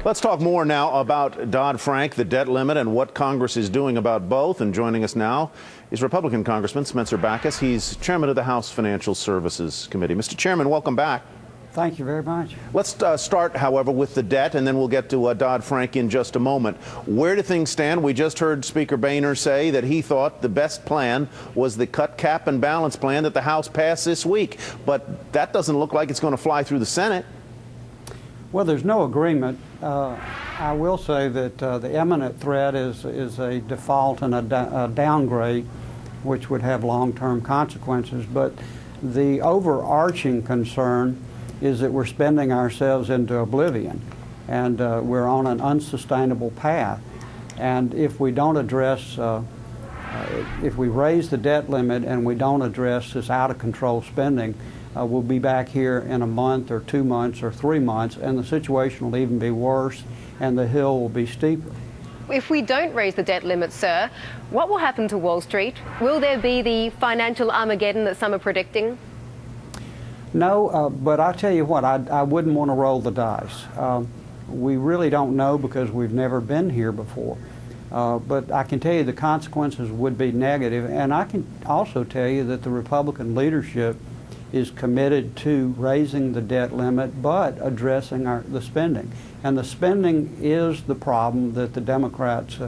Let's talk more now about Dodd-Frank, the debt limit, and what Congress is doing about both. And joining us now is Republican Congressman Spencer Bachus. He's chairman of the House Financial Services Committee. Mr. Chairman, welcome back. Thank you very much. Let's start, however, with the debt, and then we'll get to Dodd-Frank in just a moment. Where do things stand? We just heard Speaker Boehner say that he thought the best plan was the cut, cap, and balance plan that the House passed this week. But that doesn't look like it's going to fly through the Senate. Well, there's no agreement. I will say that the imminent threat is a default and a downgrade, which would have long-term consequences. But the overarching concern is that we're spending ourselves into oblivion, and we're on an unsustainable path. And if we don't address, if we raise the debt limit and we don't address this out-of-control spending, we'll be back here in a month or 2 months or 3 months, and the situation will even be worse, and the hill will be steeper. If we don't raise the debt limit, sir, what will happen to Wall Street? Will there be the financial Armageddon that some are predicting? No, but I tell you what, I wouldn't want to roll the dice. We really don't know because we've never been here before. But I can tell you the consequences would be negative, and I can also tell you that the Republican leadership is committed to raising the debt limit but addressing the spending. And the spending is the problem that the Democrats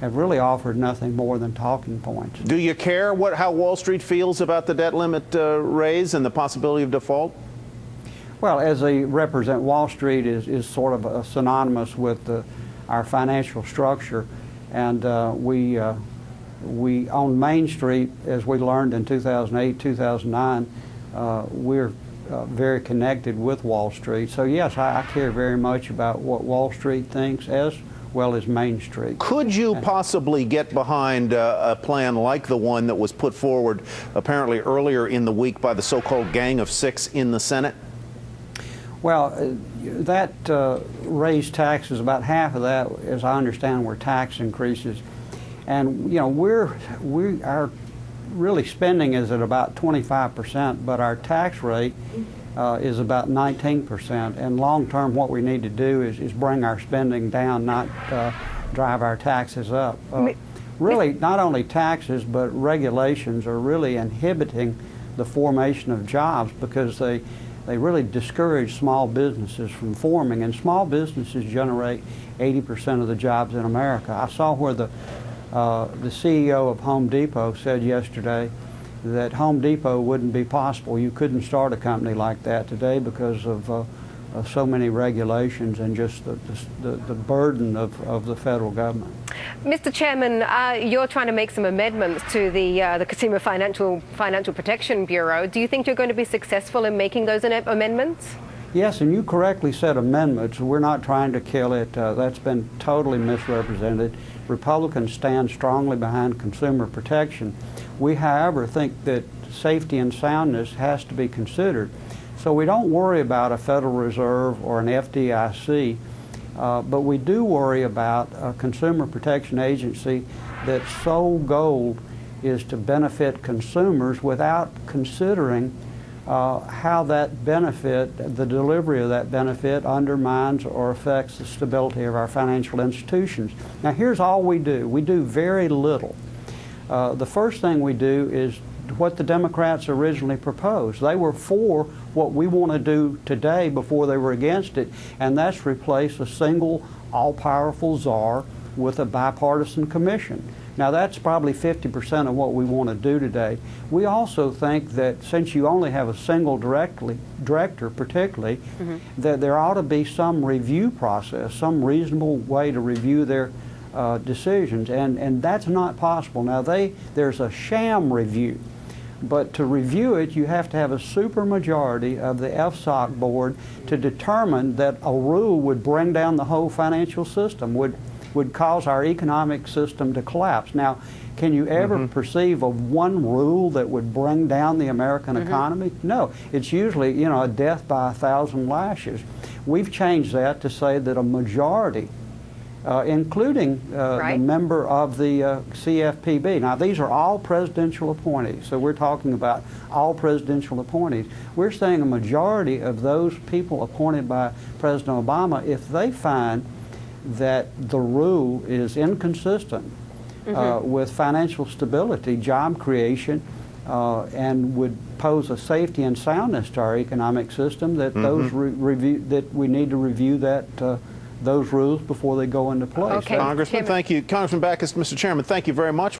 have really offered nothing more than talking points. Do you care how Wall Street feels about the debt limit raise and the possibility of default? Well, as they represent, Wall Street is sort of synonymous with our financial structure. And we on Main Street, as we learned in 2008, 2009, we're very connected with Wall Street. So yes, I care very much about what Wall Street thinks as well as Main Street. Could you possibly get behind a plan like the one that was put forward apparently earlier in the week by the so-called Gang of Six in the Senate? Well, that raised taxes, about half of that, as I understand, were tax increases. And, you know, our really spending is at about 25%, but our tax rate is about 19%. And long term, what we need to do is bring our spending down, not drive our taxes up. Really, not only taxes, but regulations are really inhibiting the formation of jobs because they really discourage small businesses from forming, and small businesses generate 80% of the jobs in America. I saw where the CEO of Home Depot said yesterday that Home Depot wouldn't be possible. You couldn't start a company like that today because of so many regulations and just the burden of the federal government. Mr. Chairman, you're trying to make some amendments to the Consumer Financial Protection Bureau. Do you think you're going to be successful in making those amendments? Yes, and you correctly said amendments. We're not trying to kill it. That's been totally misrepresented. Republicans stand strongly behind consumer protection. We, however, think that safety and soundness has to be considered. So we don't worry about a Federal Reserve or an FDIC, but we do worry about a consumer protection agency that's sole goal is to benefit consumers without considering how that benefit, the delivery of that benefit, undermines or affects the stability of our financial institutions. Now, here's all we do. We do very little. The first thing we do is what the Democrats originally proposed. They were for what we want to do today before they were against it, and that's replace a single all-powerful czar with a bipartisan commission. Now, that's probably 50% of what we want to do today. We also think that since you only have a single director particularly, that there ought to be some review process, some reasonable way to review their decisions, and that's not possible. Now, there's a sham review, but to review it, you have to have a supermajority of the FSOC board to determine that a rule would bring down the whole financial system, would cause our economic system to collapse. Now, can you ever perceive of one rule that would bring down the American economy? No. It's usually, you know, a death by 1,000 lashes. We've changed that to say that a majority, including the member of the CFPB. Now, these are all presidential appointees, so we're talking about all presidential appointees. We're saying a majority of those people appointed by President Obama, if they find that the rule is inconsistent with financial stability, job creation, and would pose a safety and soundness to our economic system, that those that we need to review those rules before they go into place. Okay. Congressman, thank you. Congressman Bachus, Mr. Chairman, thank you very much.